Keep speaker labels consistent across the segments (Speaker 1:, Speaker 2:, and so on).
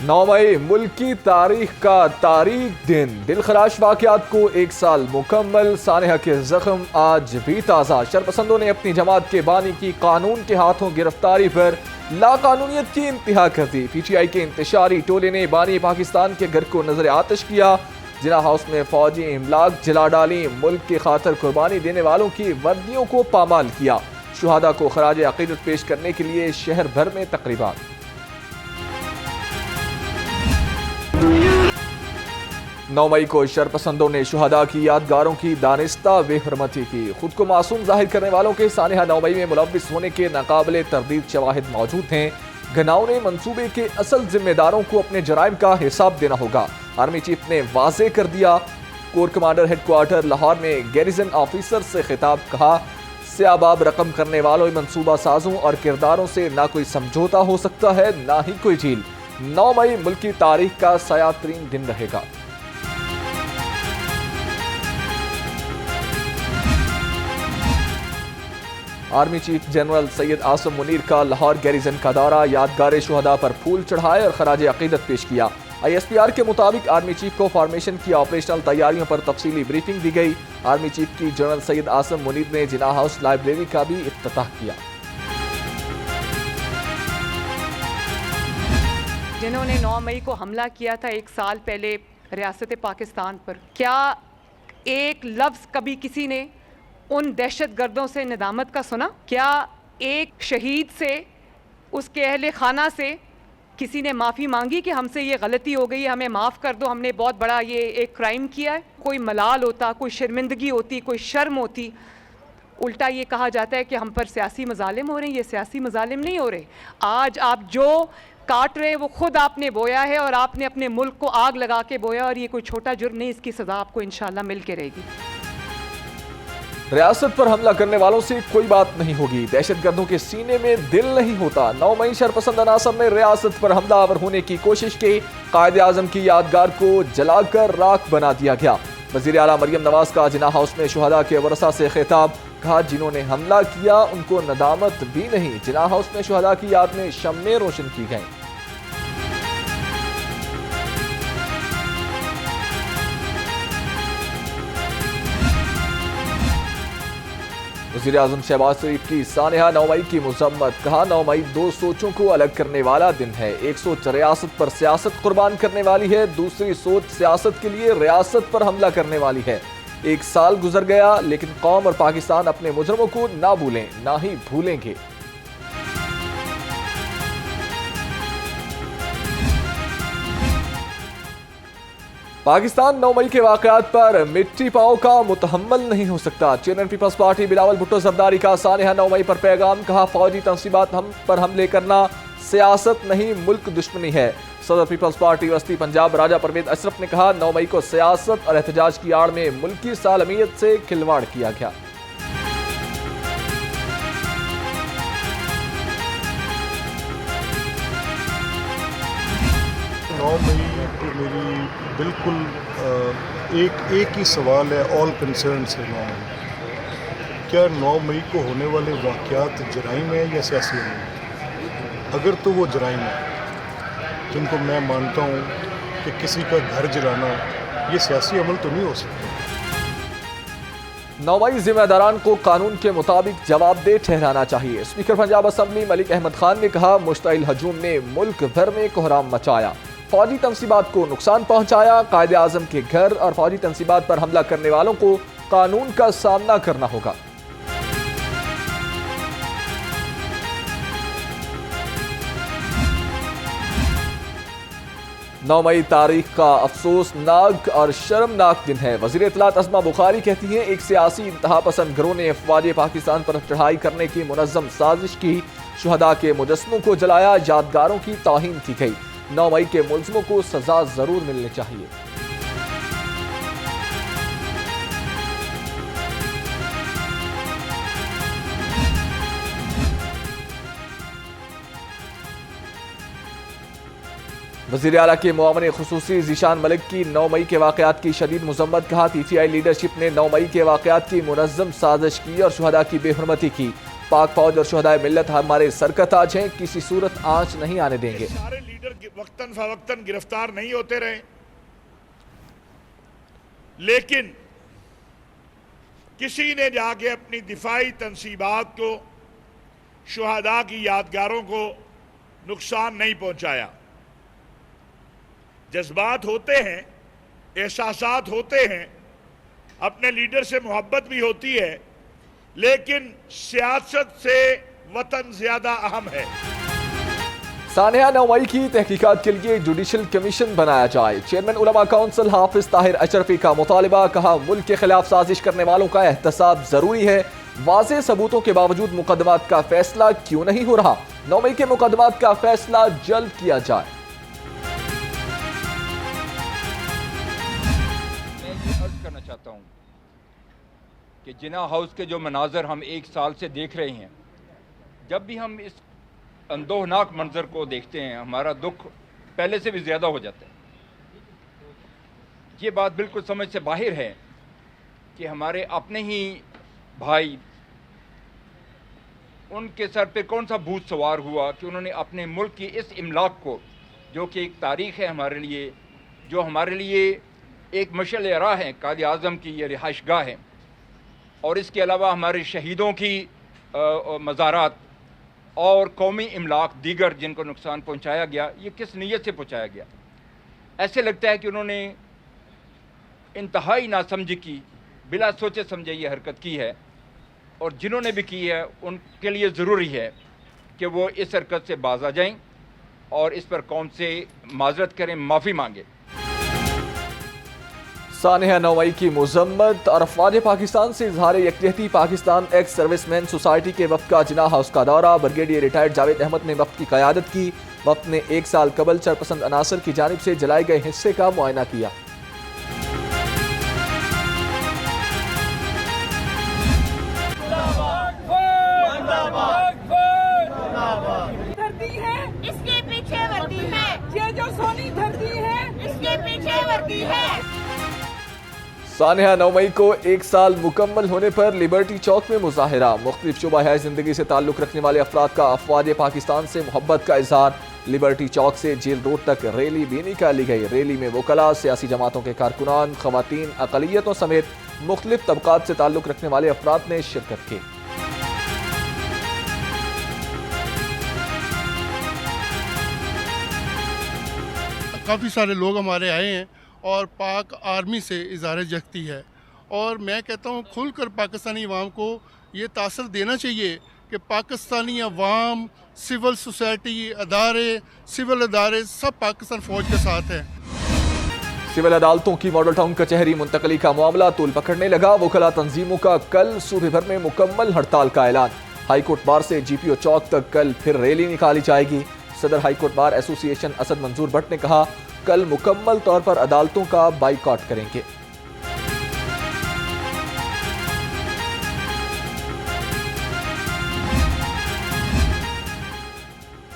Speaker 1: 9 मई मुल्क की तारीख का तारीख दिन। दिलखराश वाक़यात को 1 साल मुकम्मल। सानहा के जख्म आज भी ताज़ा। शरपसंदों ने अपनी जमात के बानी की कानून के हाथों गिरफ्तारी पर लाकानूनियत की इंतहा कर दी। PTI के इंतशारी टोले ने बानी पाकिस्तान के घर को नजर आतिश किया। जिना हाउस में फौजी इमलाक जला डाली। मुल्क की खातर कुर्बानी देने वालों की वर्दियों को पामाल किया। शुहादा को खराज अकीदत पेश करने के लिए शहर भर में तकरीबात। 9 मई को शरपसंदों ने शुहदा की यादगारों की दानिस्ता बेहरमती की। खुद को मासूम जाहिर करने वालों के सानहा 9 मई में मुलव्विस होने के नाकाबिले तरदीद शवाहिद मौजूद हैं। घनाउने मंसूबे के असल जिम्मेदारों को अपने जराइम का हिसाब देना होगा। आर्मी चीफ ने वाजे कर दिया। कोर कमांडर हेडक्वार्टर लाहौर में गैरिजन ऑफिसर से खिताब। कहा, स्याबाब रकम करने वालों, मंसूबा साजों और किरदारों से ना कोई समझौता हो सकता है, ना ही कोई झील। 9 मई मुल्क की तारीख का सयातरीन दिन रहेगा। Army chief general Syed Asim Munir का लाहौर गैरिजन का दौरा। यादगार शुहदा पर फूल चढ़ाए और खराज अकीदत पेश किया। ISPR के मुताबिक आर्मी चीफ को फॉर्मेशन की ऑपरेशनल तैयारियों पर तफसीली ब्रीफिंग दी गई। आर्मी चीफ की जनरल सैयद आसिम मुनीर ने जिना हाउस लाइब्रेरी का भी इफ्तिताह किया।
Speaker 2: जिन्होंने 9 मई को हमला किया था 1 साल पहले रियासत पाकिस्तान पर, क्या एक लफ्ज़ कभी किसी ने उन दहशत गर्दों से निदामत का सुना? क्या एक शहीद से, उसके अहले खाना से किसी ने माफ़ी मांगी कि हमसे ये गलती हो गई, हमें माफ़ कर दो, हमने बहुत बड़ा ये एक क्राइम किया है? कोई मलाल होता, कोई शर्मिंदगी होती, कोई शर्म होती। उल्टा ये कहा जाता है कि हम पर सियासी मजालिम हो रहे हैं। ये सियासी मजालिम नहीं हो रहे। आज आप जो काट रहे हैं वो खुद आपने बोया है और आपने अपने मुल्क को आग लगा के बोया, और ये कोई छोटा जुर्म नहीं। इसकी सज़ा आपको इंशाल्लाह मिल के रहेगी।
Speaker 1: रियासत पर हमला करने वालों से कोई बात नहीं होगी। दहशतगर्दों के सीने में दिल नहीं होता। 9 मई शरपसंद अनासर में रियासत पर हमलावर होने की कोशिश की। कायदे आजम की यादगार को जलाकर राख बना दिया गया। वज़ीर आला मरियम नवाज का जिना हाउस में शुहदा के वरसा से खिताब। कहा, जिन्होंने हमला किया उनको नदामत भी नहीं। जिना हाउस में शुहदा की याद में शम्में रोशन की गईं। वज़ीर आज़म शहबाज शरीफ की सानहा 9 मई की मज़म्मत। कहा, 9 मई 2 सोचों को अलग करने वाला दिन है। एक सोच रियासत पर सियासत कुर्बान करने वाली है, दूसरी सोच सियासत के लिए रियासत पर हमला करने वाली है। 1 साल गुजर गया, लेकिन कौम और पाकिस्तान अपने मुजरमों को ना भूलें, ना ही भूलेंगे। पाकिस्तान 9 मई के वाक़यात पर मिट्टी पाँव का मुतहम्मल नहीं हो सकता। चेयरमैन पीपल्स पार्टी बिलावल भुट्टो जरदारी का सानहा 9 मई पर पैगाम। कहा, फौजी तनसीबात हम पर हमले करना सियासत नहीं, मुल्क दुश्मनी है। सदर पीपल्स पार्टी वस्ती पंजाब राजा परवेज अशरफ ने कहा, 9 मई को सियासत और एहतजाज की आड़ में मुल्की सालमियत से खिलवाड़ किया गया।
Speaker 3: 9 मई तो मेरी बिल्कुल एक ही सवाल है ऑल कंसर्न से। 9 मई क्या 9 मई को होने वाले वाक़यात जराइम है या सियासी अमल? अगर तो वो जराइम है, जिनको मैं मानता हूँ कि किसी का घर जलाना ये सियासी अमल तो नहीं हो सकता।
Speaker 1: 9 मई जिम्मेदारान को कानून के मुताबिक जवाबदेह ठहराना चाहिए। स्पीकर पंजाब असम्बली मलिक अहमद खान ने कहा, मुश्ताइल हजूम ने मुल्क भर में कोहराम मचाया, फौजी तनसीबात को नुकसान पहुंचाया। कायदे आजम के घर और फौजी तनसीबात पर हमला करने वालों को कानून का सामना करना होगा। नौ मई तारीख का अफसोसनाक और शर्मनाक दिन है। वज़ीर इत्तलात अस्मा बुखारी कहती हैं, एक सियासी इंतहा पसंद गिरोह ने अफवाज पाकिस्तान पर चढ़ाई करने की मुनज़्ज़म साजिश की। शुहदा के मुजस्समों को जलाया, यादगारों की तौहीन की गई। 9 मई के मुल्ज़िमों को सजा जरूर मिलनी चाहिए। वज़ीर आला के मुआविन खुसूसी ज़ीशान मलिक की 9 मई के वाक़यात की शदीद मज़म्मत। कहा, PTI लीडरशिप ने 9 मई के वाक़यात की मुनज़्ज़म साजिश की और शुहदा की बेहुरमती की। पाक फौज और शुहदाए मिल्लत हमारे सरकताज हैं, किसी सूरत आंच नहीं आने देंगे।
Speaker 4: वक्तन फ़वक्तन गिरफ्तार नहीं होते रहे, लेकिन किसी ने जाके अपनी दिफाई तनसीबात को, शुहदा की यादगारों को नुकसान नहीं पहुंचाया। जज्बात होते हैं, एहसासात होते हैं, अपने लीडर से मोहब्बत भी होती है, लेकिन सियासत से वतन ज्यादा अहम है।
Speaker 1: सानिया 9 मई की तहकीकात के लिए जुडिशल कमीशन बनाया जाए। चेयरमैन उलमा काउंसिल हाफिज ताहिर अशरफी का मुतालिबा। कहा, मुल्क के खिलाफ साजिश करने वालों का एहतसाब जरूरी है। वाज़ेह सबूतों के बावजूद मुकदमात का फैसला क्यों नहीं हो रहा? 9 मई के मुकदमात का फैसला जल्द किया जाए।
Speaker 5: मैं ये अर्ज करना चाहता हूँ कि जिना हाउस के जो मनाजर हम 1 साल से देख रहे हैं, जब भी हम इस अंदोहनाक मंजर को देखते हैं, हमारा दुख पहले से भी ज़्यादा हो जाता है। ये बात बिल्कुल समझ से बाहर है कि हमारे अपने ही भाई, उनके सर पे कौन सा भूत सवार हुआ कि उन्होंने अपने मुल्क की इस इमलाक को, जो कि एक तारीख़ है हमारे लिए, जो हमारे लिए एक मशअल राह है, कायद आज़म की ये रिहाइशगाह है, और इसके अलावा हमारे शहीदों की मज़ारात और कौमी इमलाक दीगर जिनको नुकसान पहुंचाया गया, ये किस नीयत से पहुंचाया गया? ऐसे लगता है कि उन्होंने इंतहाई नासमझी की, बिला सोचे समझे ये हरकत की है, और जिन्होंने भी की है उनके लिए ज़रूरी है कि वो इस हरकत से बाज आ जाएं और इस पर कौम से माजरत करें, माफ़ी मांगें।
Speaker 1: सानिया 9 मई की मजम्मत और अफवाज पाकिस्तान से इजहार यकजहती। पाकिस्तान एक्स सर्विसमैन सोसाइटी के वफ़द का जिना हाउस का दौरा। ब्रिगेडियर रिटायर्ड जावेद अहमद ने वफ़द की क़यादत की। वफ़द ने 1 साल कबल सरपसंद अनासर की जानिब से जलाए गए हिस्से का मुआयना किया।
Speaker 6: धरती है, इसके पीछे वर्दी है, ये जो सोनी धरती है, इसके पीछे वर्दी है।
Speaker 1: सानिया 9 मई को 1 साल मुकम्मल होने पर लिबर्टी चौक में मुजाहिरा। मुख्तलिफ शुबा ज़िंदगी से ताल्लुक़ रखने वाले अफराद का अफवाज पाकिस्तान से मोहब्बत का इजहार। लिबर्टी चौक से जेल रोड तक रैली भी निकाली गई। रैली में वकला, सियासी जमातों के कारकुनान, ख़वातीन, अक़लियतों समेत मुख्तलिफ तबक़ात से ताल्लुक़ रखने वाले अफराद ने शिरकत की।
Speaker 7: काफ़ी सारे लोग हमारे आए हैं और पाक आर्मी से इज़हार यकती है, और मैं कहता हूँ खुलकर पाकिस्तानी अवाम को ये तासर देना चाहिए कि पाकिस्तानी अवाम, सिविल सोसाइटी अदारे, सिविल अदारे सब पाकिस्तान फ़ौज के साथ हैं।
Speaker 1: सिविल अदालतों की मॉडल टाउन कचहरी मुंतकली का मामला तूल पकड़ने लगा। वकला तंजीमों का कल सूबे भर में मुकम्मल हड़ताल का ऐलान। हाईकोर्ट बार से GPO चौक तक कल फिर रैली निकाली जाएगी। सदर हाईकोर्ट बार एसोसिएशन असद मंजूर भट्ट ने कहा, कल मुकम्मल तौर पर अदालतों का बाइकॉट करेंगे।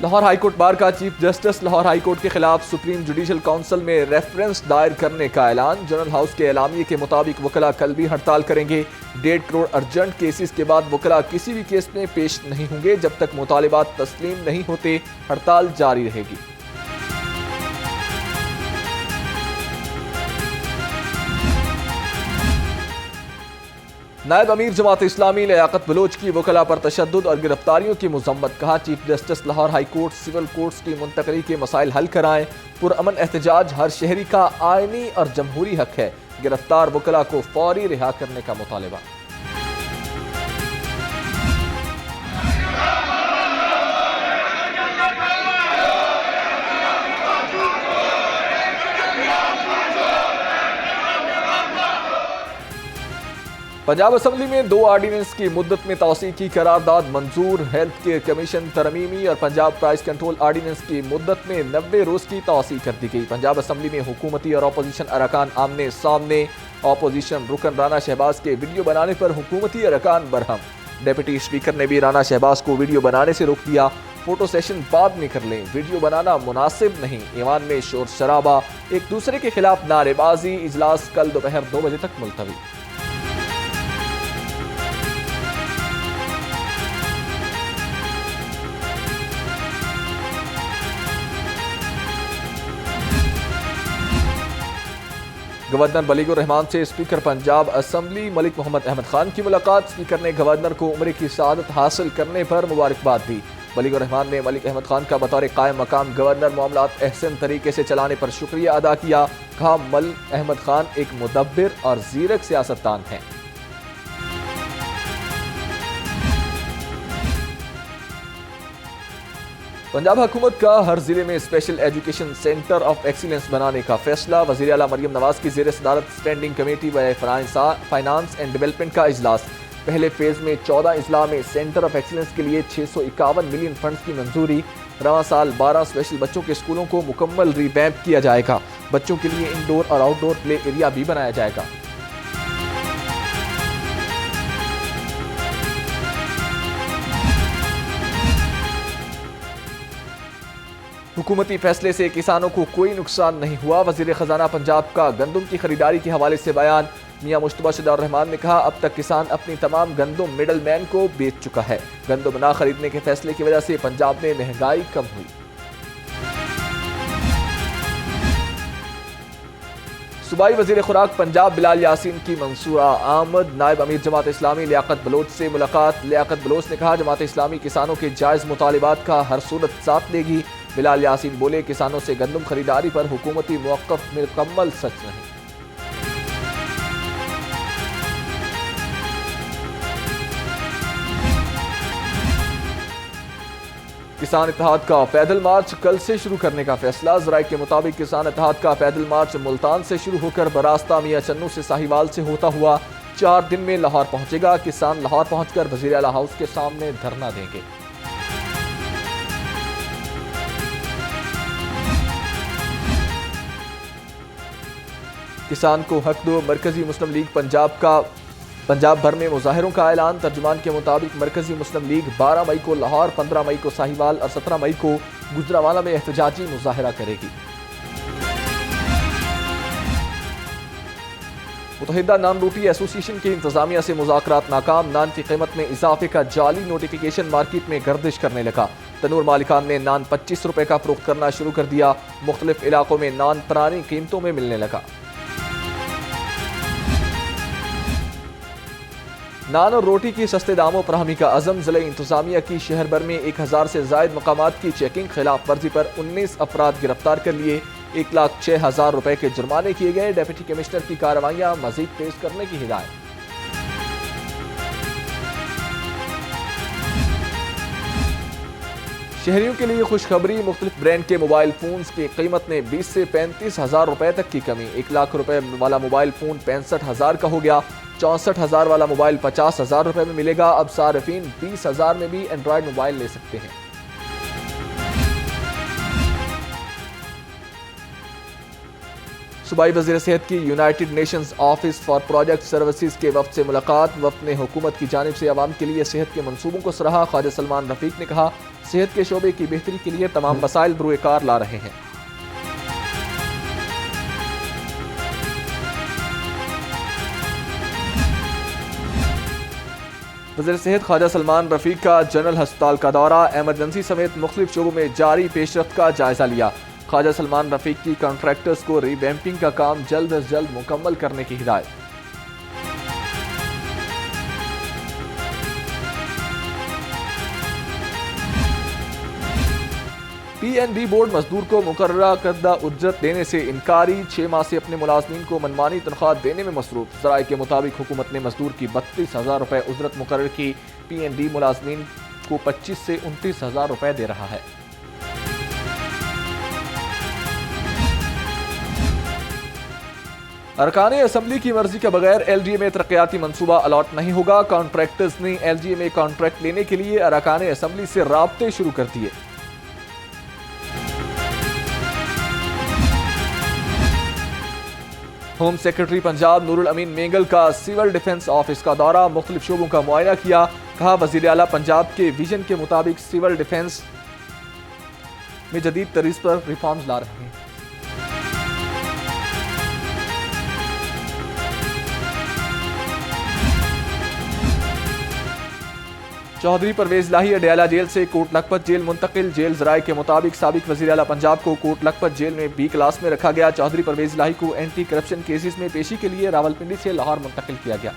Speaker 1: लाहौर हाईकोर्ट बार का चीफ जस्टिस लाहौर हाईकोर्ट के खिलाफ सुप्रीम जुडिशल काउंसिल में रेफरेंस दायर करने का ऐलान। जनरल हाउस के एलामिये के मुताबिक वकला कल भी हड़ताल करेंगे। 1.5 करोड़ अर्जेंट केसेस के बाद वकला किसी भी केस में पेश नहीं होंगे। जब तक मुतालिबात तस्लीम नहीं होते हड़ताल जारी रहेगी। नायब अमीर जमात इस्लामी लियाकत बलोच की वकला पर तशद्दुद और गिरफ्तारियों की मजम्मत। कहा, chief justice Lahore high court civil courts की मुंतकली के मसाइल हल कराएं। पुरअमन एहतजाज हर शहरी का आइनी और जमहूरी हक है। गिरफ्तार वकला को फौरी रिहा करने का मुतालबा। पंजाब असम्बली में 2 आर्डीनेंस की मुद्दत में तौसी की करारदाद मंजूर। हेल्थ केयर कमीशन तरमीमी और पंजाब प्राइस कंट्रोल आर्डीनेंस की मुद्दत में 90 रोज़ की तौसी कर दी गई। पंजाब असम्बली में हुकूमती और अपोजिशन अरकान आमने सामने। अपोजिशन रुकन राना शहबाज के वीडियो बनाने पर हुकूमती अरकान बरहम। डिप्टी स्पीकर ने भी राना शहबाज को वीडियो बनाने से रोक दिया। फोटो सेशन बाद में कर लें, वीडियो बनाना मुनासिब नहीं। ईवान में शोर शराबा, एक दूसरे के खिलाफ नारेबाजी। इजलास कल दोपहर 2 बजे तक मुलतवी। گورنر ملک الرحمان سے اسپیکر پنجاب اسمبلی ملک محمد احمد خان کی ملاقات، اسپیکر نے گورنر کو عمرے کی سعادت حاصل کرنے پر مبارکباد دی۔ ملک الرحمان نے ملک احمد خان کا بطور قائم مقام گورنر معاملات احسن طریقے سے چلانے پر شکریہ ادا کیا، کہا ملک احمد خان ایک مدبر اور زیرک سیاستدان ہیں۔ پنجاب حکومت کا ہر ضلع میں special education centre of excellence بنانے کا فیصلہ، وزیر اعلیٰ مریم نواز کی زیر صدارت اسٹینڈنگ کمیٹی برائے فائنانس اینڈ ڈیولپمنٹ کا اجلاس۔ پہلے فیز میں 14 اضلاع میں سینٹر آف ایکسیلنس کے لیے 651 ملین فنڈز کی منظوری۔ رواں سال 12 اسپیشل بچوں کے اسکولوں کو مکمل ری ویمپ کیا جائے گا، بچوں کے لیے انڈور اور آؤٹ ڈور پلے ایریا بھی بنایا جائے گا۔ حکومتی فیصلے سے کسانوں کو کوئی نقصان نہیں ہوا، وزیر خزانہ پنجاب کا گندم کی خریداری کے حوالے سے بیان۔ میاں مشتبہ شجاع الرحمان نے کہا اب تک کسان اپنی تمام گندم مڈل مین کو بیچ چکا ہے، گندم نہ خریدنے کے فیصلے کی وجہ سے پنجاب میں مہنگائی کم ہوئی۔ صوبائی وزیر خوراک پنجاب بلال یاسین کی منصورہ آمد، نائب امیر جماعت اسلامی لیاقت بلوچ سے ملاقات۔ لیاقت بلوچ نے کہا جماعت اسلامی کسانوں کے جائز مطالبات کا ہر صورت ساتھ دے گی۔ بلال یاسین بولے کسانوں سے گندم خریداری پر حکومتی موقف مکمل سچ نہیں۔ کسان اتحاد کا پیدل مارچ کل سے شروع کرنے کا فیصلہ، ذرائع کے مطابق کسان اتحاد کا پیدل مارچ ملتان سے شروع ہو کر براستہ میاں چنو سے ساہیوال سے ہوتا ہوا 4 دن میں لاہور پہنچے گا۔ کسان لاہور پہنچ کر وزیر اعلیٰ ہاؤس کے سامنے دھرنا دیں گے۔ کسان کو حق دو، مرکزی مسلم لیگ پنجاب بھر میں مظاہروں کا اعلان۔ ترجمان کے مطابق مرکزی مسلم لیگ 12 مئی کو لاہور، 15 مئی کو ساہیوال اور 17 مئی کو گجرانوالہ میں احتجاجی مظاہرہ کرے گی۔ متحدہ نان روٹی ایسوسی ایشن کی انتظامیہ سے مذاکرات ناکام، نان کی قیمت میں اضافے کا جعلی نوٹیفیکیشن مارکیٹ میں گردش کرنے لگا۔ تنور مالکان نے نان 25 روپے کا فروخت کرنا شروع کر دیا، مختلف علاقوں میں نان پرانی قیمتوں میں ملنے لگا۔ نان اور روٹی کی سستے داموں فراہمی کا عزم، ضلع انتظامیہ کی شہر بھر میں 1000 سے زائد مقامات کی چیکنگ، خلاف ورزی پر 19 افراد گرفتار کر لیے، 1,06,000 روپے کے جرمانے کیے گئے۔ ڈپٹی کمشنر کی کارروائیاں مزید تیز کرنے کی ہدایت۔ شہریوں کے لیے خوشخبری، مختلف برانڈ کے موبائل فونز کی قیمت میں 20 سے 35,000 روپے تک کی کمی۔ 1 لاکھ روپے والا موبائل فون 65,000 کا ہو گیا، 64,000 والا موبائل 50,000 روپے میں ملے گا۔ اب صارفین 20,000 میں بھی اینڈرائیڈ موبائل لے سکتے ہیں۔ صوبائی وزیر صحت کی United nations office for project services کے وفد سے ملاقات، وفد نے حکومت کی جانب سے عوام کے لیے صحت کے منصوبوں کو سراہا۔ خواجہ سلمان رفیق نے کہا صحت کے شعبے کی بہتری کے لیے تمام وسائل بروئے کار لا رہے ہیں۔ وزیر صحت خواجہ سلمان رفیق کا جنرل ہسپتال کا دورہ، ایمرجنسی سمیت مختلف شعبوں میں جاری پیش رفت کا جائزہ لیا۔ خواجہ سلمان رفیق کی کانٹریکٹرز کو ری ویمپنگ کا کام جلد از جلد مکمل کرنے کی ہدایت۔ پی این بی بورڈ مزدور کو مقررہ کردہ اجرت دینے سے انکاری، 6 ماہ سے اپنے ملازمین کو منمانی تنخواہ دینے میں مصروف۔ ذرائع کے مطابق حکومت نے مزدور کی 32,000 روپے اجرت مقرر کی، پی این بی ملازمین کو 25 سے 29,000 روپے دے رہا ہے۔ ارکان اسمبلی کی مرضی کے بغیر ایل ڈی اے میں ترقیاتی منصوبہ الاٹ نہیں ہوگا، کانٹریکٹرز نے ایل ڈی اے میں کانٹریکٹ لینے کے لیے ارکان اسمبلی سے رابطے شروع کر دیے۔ ہوم سیکرٹری پنجاب نور الامین مینگل کا سول ڈیفنس آفس کا دورہ، مختلف شعبوں کا معائنہ کیا، کہا وزیر اعلیٰ پنجاب کے ویژن کے مطابق سول ڈیفنس میں جدید طرز پر ریفارمز لا رہے ہیں۔ चौधरी परवेज लाही अडयाला जेल से कोट लखपत जेल मुंतकिल। जेल जराये के मुताबिक साबिक वज़ीर आला पंजाब को कोट लखपत जेल में बी क्लास में रखा गया। चौधरी परवेज लाही को एंटी करप्शन केसेस में पेशी के लिए रावलपिंडी से लाहौर मुंतकिल किया गया।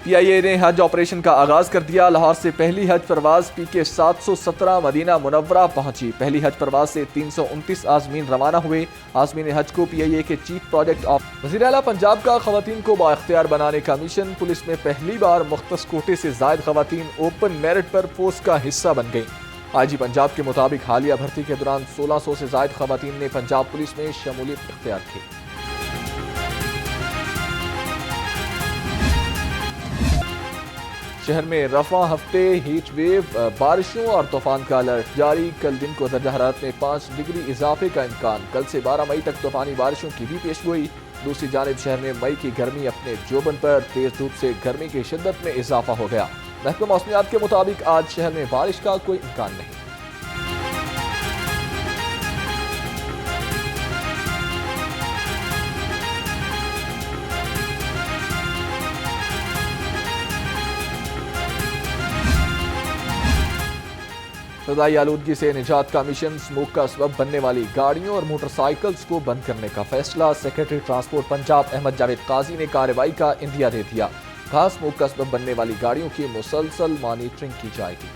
Speaker 1: PIA ने हज ऑपरेशन का आगाज कर दिया। लाहौर से पहली हज परवाज PK 717 मदीना मुनव्वरा पहुंची। पहली हज परवाज से 329 आज़मीन रवाना हुए। आज़मीन हज को PIA के चीफ प्रोजेक्ट ऑफ वज़ीर आला पंजाब का खवातीन को बाइख्तियार बनाने का मिशन। पुलिस में पहली बार मुख्तस कोटे से जायद खवातीन ओपन मेरिट पर पोस्ट का हिस्सा बन गई। IG पंजाब के मुताबिक हालिया भर्ती के दौरान 1600 से जायद खवातीन ने पंजाब पुलिस में शमूलियत इख्तियार की। शहर में रफा हफ्ते हीट वेव, बारिशों और तूफान का अलर्ट जारी। कल दिन को दर्जा हरारत में 5 डिग्री इजाफे का इम्कान। कल से 12 मई तक तूफानी बारिशों की भी पेशगोई। दूसरी जानिब शहर में मई की गर्मी अपने जोबन पर। तेज धूप से गर्मी की शिद्दत में इजाफा हो गया। महकमा मौसमियात के मुताबिक आज शहर में बारिश का कोई इम्कान नहीं। फ़िज़ाई आलूदगी से निजात का मिशन। स्मोक का सबब बनने वाली गाड़ियों और मोटरसाइकिल्स को बंद करने का फैसला। सेक्रेटरी ट्रांसपोर्ट पंजाब अहमद जावेद काजी ने कार्रवाई का इंदिया दे दिया। कहा स्मोक का सबब बनने वाली गाड़ियों की मुसलसल मॉनिटरिंग की जाएगी।